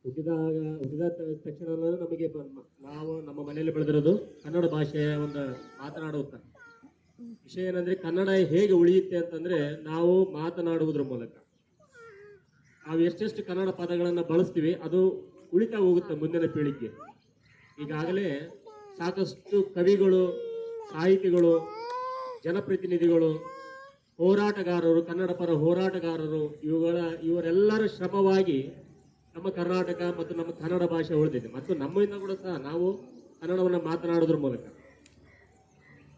ಹುಟ್ಟಿದ ತಕ್ಷಣ ನಮಗೆ ನಾವು ನಮ್ಮ ಮನೆಯಲ್ಲಿ ಬೆಳೆದಿರೋದು ಕನ್ನಡ ಭಾಷೆಯ ಒಂದು ಮಾತನಾಡುತ್ತ ವಿಷಯ ಏನಂದ್ರೆ ಕನ್ನಡ ಹೇಗೆ ಉಳಿಯುತ್ತೆ ಅಂತಂದ್ರೆ ನಾವು ಮಾತನಾಡುವುದರ ಮೂಲಕ ನಾವು ಎಷ್ಟೆಷ್ಟು ಕನ್ನಡ ಪದಗಳನ್ನು ಬಳಸ್ತೀವಿ ಅದು ಉಳಿತಾ ಹೋಗುತ್ತೆ ಮುಂದಿನ ಪೀಳಿಗೆ. ಈಗಾಗಲೇ ಸಾಕಷ್ಟು ಕವಿಗಳು, ಸಾಹಿತಿಗಳು, ಜನಪ್ರತಿನಿಧಿಗಳು, ಹೋರಾಟಗಾರರು, ಕನ್ನಡ ಪರ ಹೋರಾಟಗಾರರು ಇವರೆಲ್ಲರ ಶ್ರಮವಾಗಿ ನಮ್ಮ ಕರ್ನಾಟಕ ಮತ್ತು ನಮ್ಮ ಕನ್ನಡ ಭಾಷೆ ಉಳಿದಿದೆ. ಮತ್ತು ನಮ್ಮಿಂದ ಕೂಡ ಸಹ ನಾವು ಕನ್ನಡವನ್ನು ಮಾತನಾಡೋದ್ರ ಮೂಲಕ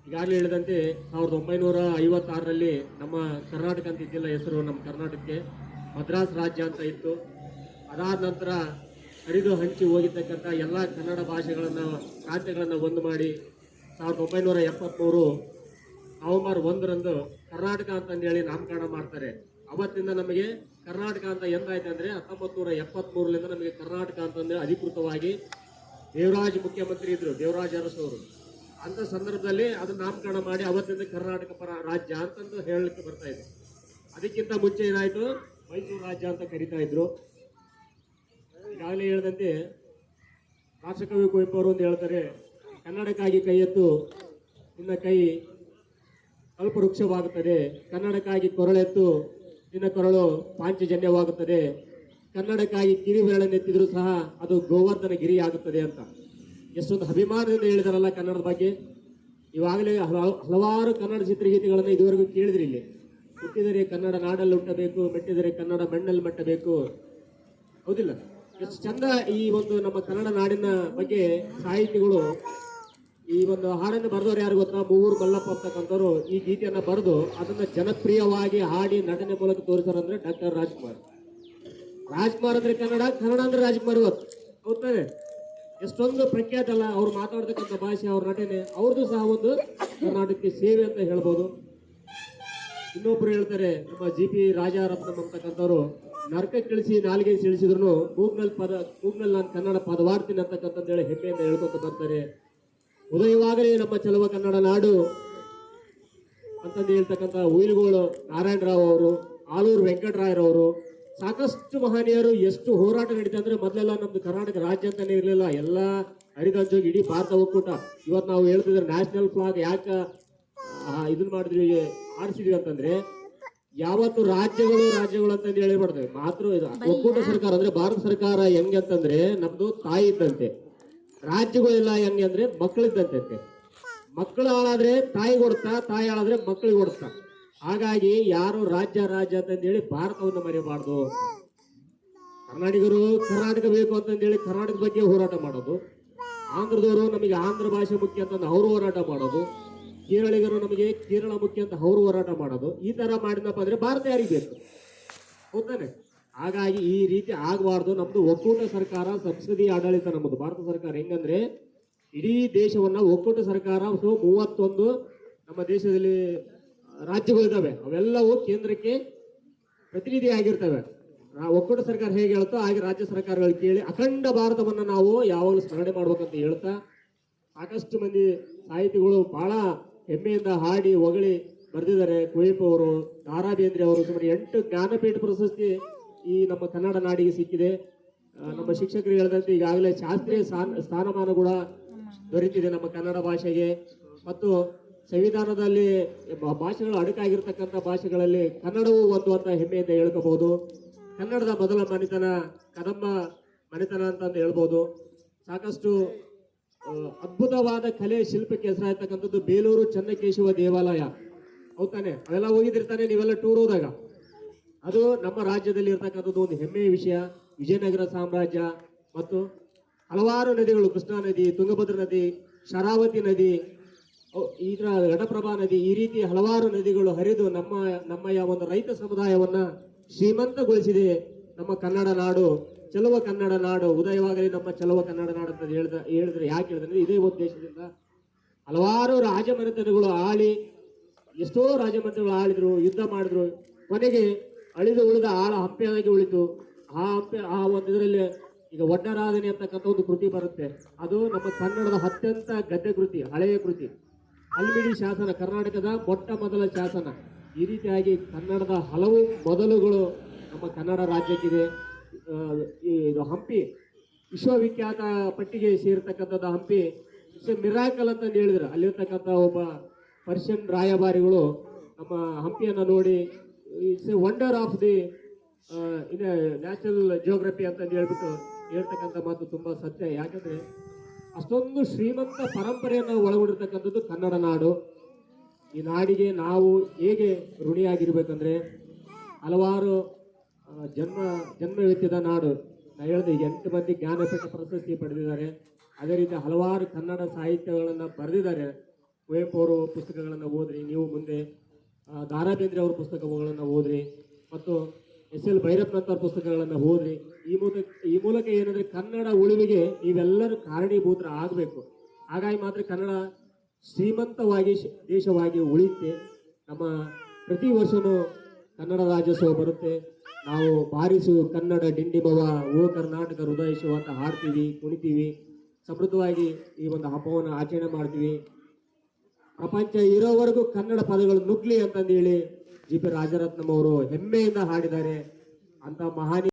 ಈಗಾಗಲೇ ಹೇಳಿದಂತೆ 1956ರಲ್ಲಿ ನಮ್ಮ ಕರ್ನಾಟಕ ಅಂತ ಇದ್ದಿಲ್ಲ ಹೆಸರು. ನಮ್ಮ ಕರ್ನಾಟಕಕ್ಕೆ ಮದ್ರಾಸ್ ರಾಜ್ಯ ಅಂತ ಇತ್ತು. ಅದಾದ ನಂತರ ಹರಿದು ಹಂಚಿ ಹೋಗಿರ್ತಕ್ಕಂಥ ಎಲ್ಲ ಕನ್ನಡ ಭಾಷೆಗಳನ್ನು ಪ್ರಾಂತ್ಯಗಳನ್ನು ಒಂದು ಮಾಡಿ 1973 ನವೆಂಬರ್ 1ರಂದು ಕರ್ನಾಟಕ ಅಂತಂದೇಳಿ ನಾಮಕರಣ ಮಾಡ್ತಾರೆ. ಅವತ್ತಿಂದ ನಮಗೆ ಕರ್ನಾಟಕ ಅಂತ ಎಂದಾಯ್ತು ಅಂದರೆ 1973ರಿಂದ ನಮಗೆ ಕರ್ನಾಟಕ ಅಂತಂದ್ರೆ ಅಧಿಕೃತವಾಗಿ ದೇವರಾಜ್ ಮುಖ್ಯಮಂತ್ರಿ ಇದ್ರು, ದೇವರಾಜ್ ಅರಸು ಅವರು. ಅಂಥ ಸಂದರ್ಭದಲ್ಲಿ ಅದನ್ನು ನಾಮಕರಣ ಮಾಡಿ ಅವತ್ತಿಂದ ಕರ್ನಾಟಕ ಪರ ರಾಜ್ಯ ಅಂತಂದು ಹೇಳಲಿಕ್ಕೆ ಬರ್ತಾ ಇದೆ. ಅದಕ್ಕಿಂತ ಮುಂಚೆ ಏನಾಯಿತು, ಮೈಸೂರು ರಾಜ್ಯ ಅಂತ ಕರಿತಾ ಇದ್ರು. ಈಗಾಗಲೇ ಹೇಳಿದಂತೆ ರಾಷ್ಟ್ರಕವಿ ಕುವೆಂಪು ಅವರು ಒಂದು ಹೇಳ್ತಾರೆ, ಕನ್ನಡಕ್ಕಾಗಿ ಕೈ ಎತ್ತು ನಿನ್ನ ಕೈ ಕಲ್ಪವೃಕ್ಷವಾಗುತ್ತದೆ, ಕನ್ನಡಕ್ಕಾಗಿ ಕೊರಳೆತ್ತು ನಿನ್ನ ಕೊರಳು ಪಾಂಚಜನ್ಯವಾಗುತ್ತದೆ, ಕನ್ನಡಕ್ಕಾಗಿ ಕಿರಿ ಬೆರಳನ್ನೆತ್ತಿದ್ರು ಸಹ ಅದು ಗೋವರ್ಧನ ಗಿರಿ ಆಗುತ್ತದೆ ಅಂತ ಎಷ್ಟೊಂದು ಅಭಿಮಾನದಿಂದ ಹೇಳಿದಾರಲ್ಲ ಕನ್ನಡದ ಬಗ್ಗೆ. ಇವಾಗಲೇ ಹಲವಾರು ಕನ್ನಡ ಚಿತ್ರಗೀತೆಗಳನ್ನು ಇದುವರೆಗೂ ಕೇಳಿದ್ರಿ. ಇಲ್ಲಿ ಹುಟ್ಟಿದರೆ ಕನ್ನಡ ನಾಡಲ್ಲಿ ಹುಟ್ಟಬೇಕು, ಮೆಟ್ಟಿದರೆ ಕನ್ನಡ ಮಣ್ಣಲ್ಲಿ ಮಟ್ಟಬೇಕು, ಹೌದಿಲ್ಲ? ಎಷ್ಟು ಚಂದ ಈ ಒಂದು ನಮ್ಮ ಕನ್ನಡ ನಾಡಿನ ಬಗ್ಗೆ ಸಾಹಿತಿಗಳು ಈ ಒಂದು ಹಾಡನ್ನು ಬರೆದವ್ರು ಯಾರು ಗೊತ್ತಾ? ಮೂವರು ಮಲ್ಲಪ್ಪ ಅಂತಕ್ಕಂಥವ್ರು ಈ ಗೀತೆಯನ್ನು ಬರೆದು ಅದನ್ನು ಜನಪ್ರಿಯವಾಗಿ ಹಾಡಿ ನಟನೆ ಮೂಲಕ ತೋರಿಸಾರಂದ್ರೆ ಡಾಕ್ಟರ್ ರಾಜ್ಕುಮಾರ್. ರಾಜ್ಕುಮಾರ್ ಅಂದ್ರೆ ಕನ್ನಡ, ಕನ್ನಡ ಅಂದ್ರೆ ರಾಜ್ಕುಮಾರ್. ಇವತ್ತು ಹೌದಾನೆ ಎಷ್ಟೊಂದು ಪ್ರಖ್ಯಾತ ಅಲ್ಲ ಅವ್ರು ಮಾತಾಡ್ತಕ್ಕಂಥ ಭಾಷೆ, ಅವ್ರ ನಟನೆ, ಅವ್ರದ್ದು ಸಹ ಒಂದು ಕರ್ನಾಟಕಕ್ಕೆ ಸೇವೆ ಅಂತ ಹೇಳ್ಬೋದು. ಇನ್ನೊಬ್ರು ಹೇಳ್ತಾರೆ, ನಮ್ಮ GP ರಾಜಾರತ್ನಂ ಅಂತಕ್ಕಂಥವ್ರು, ನರಕಕ್ಕೆ ಇಳಿಸಿ ನಾಲ್ಗೆ ಸಿಳಿಸಿದ್ರು ಮೂಗ್ನಲ್ಲಿ ನಾನು ಕನ್ನಡ ಪದವಾಡ್ತೀನಿ ಅಂತಕ್ಕಂಥದ್ದು ಹೇಳಿ ಹೆಮ್ಮೆಯಿಂದ ಹೇಳ್ಕೊತ ಬರ್ತಾರೆ. ಉದಯವಾಗಲೇ ನಮ್ಮ ಚೆಲುವ ಕನ್ನಡ ನಾಡು ಅಂತಂದು ಹೇಳ್ತಕ್ಕಂಥ ಉಯಿಲುಗಳು ನಾರಾಯಣರಾವ್ ಅವರು, ಆಲೂರು ವೆಂಕಟರಾಯರವರು, ಸಾಕಷ್ಟು ಮಹನೀಯರು. ಎಷ್ಟು ಹೋರಾಟ ನಡೀತಾ ಅಂದ್ರೆ ಮೊದಲೆಲ್ಲ ನಮ್ದು ಕರ್ನಾಟಕ ರಾಜ್ಯ ಅಂತಾನೆ ಇರಲಿಲ್ಲ, ಎಲ್ಲ ಹರಿದಂಚೋಗಿ ಇಡೀ ಭಾರತ ಒಕ್ಕೂಟ. ಇವತ್ತು ನಾವು ಹೇಳ್ತಿದ್ರೆ ನ್ಯಾಷನಲ್ ಫ್ಲಾಗ್ ಯಾಕೆ ಇದನ್ನ ಮಾಡಿದ್ವಿ, ಆರಿಸಿದ್ವಿ ಅಂತಂದ್ರೆ ಯಾವತ್ತು ರಾಜ್ಯಗಳು ಅಂತಂದು ಹೇಳಿಬಾರ್ದು. ಮಾತ್ರ ಒಕ್ಕೂಟ ಸರ್ಕಾರ ಅಂದ್ರೆ ಭಾರತ ಸರ್ಕಾರ ಹೆಂಗೆ ಅಂತಂದ್ರೆ ನಮ್ದು ತಾಯಿ ಇದ್ದಂತೆ, ರಾಜ್ಯಗಳೆಲ್ಲ ಹೆಂಗೆ ಅಂದ್ರೆ ಮಕ್ಕಳಿದ್ದಂತೆ. ಮಕ್ಕಳು ಹಾಳಾದ್ರೆ ತಾಯಿ ಕೊಡ್ತಾ, ತಾಯಿ ಹಾಳಾದ್ರೆ ಮಕ್ಕಳಿಗೆ ಕೊಡ್ತಾ. ಹಾಗಾಗಿ ಯಾರು ರಾಜ್ಯ ಅಂತಂದೇಳಿ ಭಾರತವನ್ನು ಮರೆಯಬಾರ್ದು. ಕರ್ನಾಟಕರು ಕರ್ನಾಟಕ ಬೇಕು ಅಂತಂದೇಳಿ ಕರ್ನಾಟಕದ ಬಗ್ಗೆ ಹೋರಾಟ ಮಾಡೋದು, ಆಂಧ್ರದವರು ನಮಗೆ ಆಂಧ್ರ ಭಾಷೆ ಮುಖ್ಯ ಅಂತಂದು ಅವರು ಹೋರಾಟ ಮಾಡೋದು, ಕೇರಳಿಗರು ನಮಗೆ ಕೇರಳ ಮುಖ್ಯ ಅಂತ ಅವರು ಹೋರಾಟ ಮಾಡೋದು. ಈ ತರ ಮಾಡಿದಪ್ಪ ಅಂದ್ರೆ ಭಾರತ ಯಾರಿಗೆ ಬೇಕು, ಹೌದಾನೆ? ಹಾಗಾಗಿ ಈ ರೀತಿ ಆಗಬಾರ್ದು. ನಮ್ದು ಒಕ್ಕೂಟ ಸರ್ಕಾರ, ಸಂಸದೀಯ ಆಡಳಿತ ನಮ್ಮದು ಭಾರತ ಸರ್ಕಾರ. ಹೆಂಗಂದ್ರೆ ಇಡೀ ದೇಶವನ್ನ ಒಕ್ಕೂಟ ಸರ್ಕಾರ 31 ನಮ್ಮ ದೇಶದಲ್ಲಿ ರಾಜ್ಯಗಳಿದ್ದಾವೆ, ಅವೆಲ್ಲವೂ ಕೇಂದ್ರಕ್ಕೆ ಪ್ರತಿನಿಧಿ ಆಗಿರ್ತವೆ. ಒಕ್ಕೂಟ ಸರ್ಕಾರ ಹೇಗೆ ಹೇಳ್ತೋ ಹಾಗೆ ರಾಜ್ಯ ಸರ್ಕಾರಗಳು ಕೇಳಿ ಅಖಂಡ ಭಾರತವನ್ನ ನಾವು ಯಾವಾಗಲೂ ಸ್ಮರಣೆ ಮಾಡ್ಬೇಕಂತ ಹೇಳ್ತಾ, ಸಾಕಷ್ಟು ಮಂದಿ ಸಾಹಿತಿಗಳು ಬಹಳ ಹೆಮ್ಮೆಯಿಂದ ಹಾಡಿ ಹೊಗಳಿ ಬರೆದಿದ್ದಾರೆ. ಕುವೆಂಪು ಅವರು, ದಾರಾ ಬೇಂದ್ರೆ ಅವರು, ಸುಮಾರು 8 ಜ್ಞಾನಪೀಠ ಪ್ರಶಸ್ತಿ ಈ ನಮ್ಮ ಕನ್ನಡ ನಾಡಿಗೆ ಸಿಕ್ಕಿದೆ. ನಮ್ಮ ಶಿಕ್ಷಕರು ಹೇಳಿದಂತೆ ಈಗಾಗಲೇ ಶಾಸ್ತ್ರೀಯ ಸ್ಥಾನಮಾನ ಕೂಡ ದೊರೆತಿದೆ ನಮ್ಮ ಕನ್ನಡ ಭಾಷೆಗೆ. ಮತ್ತು ಸಂವಿಧಾನದಲ್ಲಿ ಭಾಷೆಗಳು ಅಡಕಾಗಿರ್ತಕ್ಕಂಥ ಭಾಷೆಗಳಲ್ಲಿ ಕನ್ನಡವೂ ಒಂದು ಅಂತ ಹೆಮ್ಮೆಯಿಂದ ಹೇಳ್ಕೋಬಹುದು. ಕನ್ನಡದ ಮೊದಲ ಮನೆತನ ಕದಂಬ ಮನೆತನ ಅಂತಂದು ಹೇಳ್ಬೋದು. ಸಾಕಷ್ಟು ಅದ್ಭುತವಾದ ಕಲೆ ಶಿಲ್ಪಕ್ಕೆ ಹೆಸರಾಯ್ತಕ್ಕಂಥದ್ದು ಬೇಲೂರು ಚೆನ್ನಕೇಶವ ದೇವಾಲಯ, ಹೌದಾನೆ? ಅವೆಲ್ಲ ಹೋಗಿದಿರ್ತಾನೆ ನೀವೆಲ್ಲ ಟೂರ್ ಹೋದಾಗ. ಅದು ನಮ್ಮ ರಾಜ್ಯದಲ್ಲಿ ಇರ್ತಕ್ಕಂಥದ್ದು ಒಂದು ಹೆಮ್ಮೆಯ ವಿಷಯ. ವಿಜಯನಗರ ಸಾಮ್ರಾಜ್ಯ ಮತ್ತು ಹಲವಾರು ನದಿಗಳು, ಕೃಷ್ಣಾ ನದಿ, ತುಂಗಭದ್ರಾ ನದಿ, ಶರಾವತಿ ನದಿ, ಈ ತರ ಘಟಪ್ರಭಾ ನದಿ, ಈ ರೀತಿ ಹಲವಾರು ನದಿಗಳು ಹರಿದು ನಮ್ಮಯ ಒಂದು ರೈತ ಸಮುದಾಯವನ್ನ ಶ್ರೀಮಂತಗೊಳಿಸಿದೆ ನಮ್ಮ ಕನ್ನಡ ನಾಡು. ಚೆಲುವ ಕನ್ನಡ ನಾಡು ಉದಯವಾಗಲಿ ನಮ್ಮ ಚೆಲುವ ಕನ್ನಡ ನಾಡು ಅಂತ ಹೇಳಿದ್ರೆ ಯಾಕೆ ಹೇಳಿದ್ರೆ ಇದೇ ಉದ್ದೇಶದಿಂದ ಹಲವಾರು ರಾಜಮನೆತನಗಳು ಎಷ್ಟೋ ರಾಜಮನೆತನಗಳು ಆಳಿದ್ರು, ಯುದ್ಧ ಮಾಡಿದ್ರು, ಕೊನೆಗೆ ಅಳಿದು ಉಳಿದ ಹಂಪೆಯಾಗಿ ಉಳಿತು. ಆ ಒಂದು ಇದರಲ್ಲಿ ಈಗ ಒಡ್ಡರಾಧನೆ ಅಂತಕ್ಕಂಥ ಒಂದು ಕೃತಿ ಬರುತ್ತೆ. ಅದು ನಮ್ಮ ಕನ್ನಡದ ಅತ್ಯಂತ ಗದ್ಯ ಕೃತಿ, ಹಳೆಯ ಕೃತಿ. ಹಲ್ಮಿಡಿ ಶಾಸನ ಕರ್ನಾಟಕದ ಮೊಟ್ಟ ಮೊದಲ ಶಾಸನ. ಈ ರೀತಿಯಾಗಿ ಕನ್ನಡದ ಹಲವು ಮೊದಲುಗಳು ನಮ್ಮ ಕನ್ನಡ ರಾಜ್ಯಕ್ಕಿದೆ. ಈ ಇದು ಹಂಪಿ ವಿಶ್ವವಿಖ್ಯಾತ ಪಟ್ಟಿಗೆ ಸೇರ್ತಕ್ಕಂಥದ್ದು ಹಂಪಿ ಇಟ್ಸ್ ಎ ಮಿರಾಕಲ್ ಅಂತಂದು ಹೇಳಿದ್ರು. ಅಲ್ಲಿರ್ತಕ್ಕಂಥ ಒಬ್ಬ ಪರ್ಷಿಯನ್ ರಾಯಭಾರಿಗಳು ನಮ್ಮ ಹಂಪಿಯನ್ನು ನೋಡಿ it's A wonder of the in national geography ಅಂತಂದು ಹೇಳ್ಬಿಟ್ಟು ಹೇಳ್ತಕ್ಕಂಥ ಮಾತು ತುಂಬಾ ಸತ್ಯ. ಯಾಕಂದ್ರೆ ಅಷ್ಟೊಂದು ಶ್ರೀಮಂತ ಪರಂಪರೆಯನ್ನು ಒಳಗೊಂಡಿರ್ತಕ್ಕಂಥದ್ದು ಕನ್ನಡ ನಾಡು. ಈ ನಾಡಿಗೆ ನಾವು ಹೇಗೆ ಋಣಿಯಾಗಿರ್ಬೇಕಂದ್ರೆ ಹಲವಾರು ಜನ್ಮವೆತ್ತಿದ ನಾಡು. ನಾ ಹೇಳಿದೆ 8 ಮಂದಿ ಜ್ಞಾನಪೀಠ ಪ್ರಶಸ್ತಿ ಪಡೆದಿದ್ದಾರೆ. ಅದೇ ರೀತಿ ಹಲವಾರು ಕನ್ನಡ ಸಾಹಿತ್ಯಗಳನ್ನು ಬರೆದಿದ್ದಾರೆ. ಕುವೆಂಪು ಅವರು ಪುಸ್ತಕಗಳನ್ನು ಓದ್ರಿ, ನೀವು ಮುಂದೆ ದಾರಾ ಬೇಂದ್ರೆ ಅವ್ರ ಪುಸ್ತಕಗಳನ್ನು ಓದ್ರಿ, ಮತ್ತು ಎಸ್.ಎಲ್. ಭೈರಪ್ಪನಂತವ್ರ ಪುಸ್ತಕಗಳನ್ನು ಓದ್ರಿ. ಈ ಮೂಲಕ ಏನಂದ್ರೆ ಕನ್ನಡ ಉಳಿವಿಗೆ ನೀವೆಲ್ಲರೂ ಕಾರಣೀಭೂತರ ಆಗಬೇಕು. ಹಾಗಾಗಿ ಮಾತ್ರ ಕನ್ನಡ ಶ್ರೀಮಂತವಾಗಿ ದೇಶವಾಗಿ ಉಳಿಯುತ್ತೆ. ನಮ್ಮ ಪ್ರತಿ ವರ್ಷನೂ ಕನ್ನಡ ರಾಜ್ಯೋತ್ಸವ ಬರುತ್ತೆ. ನಾವು ಬಾರಿಸು ಕನ್ನಡ ಡಿಂಡಿಮವ ಓ ಕರ್ನಾಟಕ ಹೃದಯ ಶಿವ ಅಂತ ಹಾಡ್ತೀವಿ, ಕುಣಿತೀವಿ, ಸಮೃದ್ಧವಾಗಿ ಈ ಒಂದು ಹಬ್ಬವನ್ನು ಆಚರಣೆ ಮಾಡ್ತೀವಿ. ಪ್ರಪಂಚ ಇರೋವರೆಗೂ ಕನ್ನಡ ಪದಗಳು ನುಗ್ಲಿ ಅಂತಂದೇಳಿ ಜಿ ಪಿ ರಾಜರತ್ನಂ ಅವರು ಹೆಮ್ಮೆಯಿಂದ ಹಾಡಿದ್ದಾರೆ. ಅಂತ ಮಹಾನ್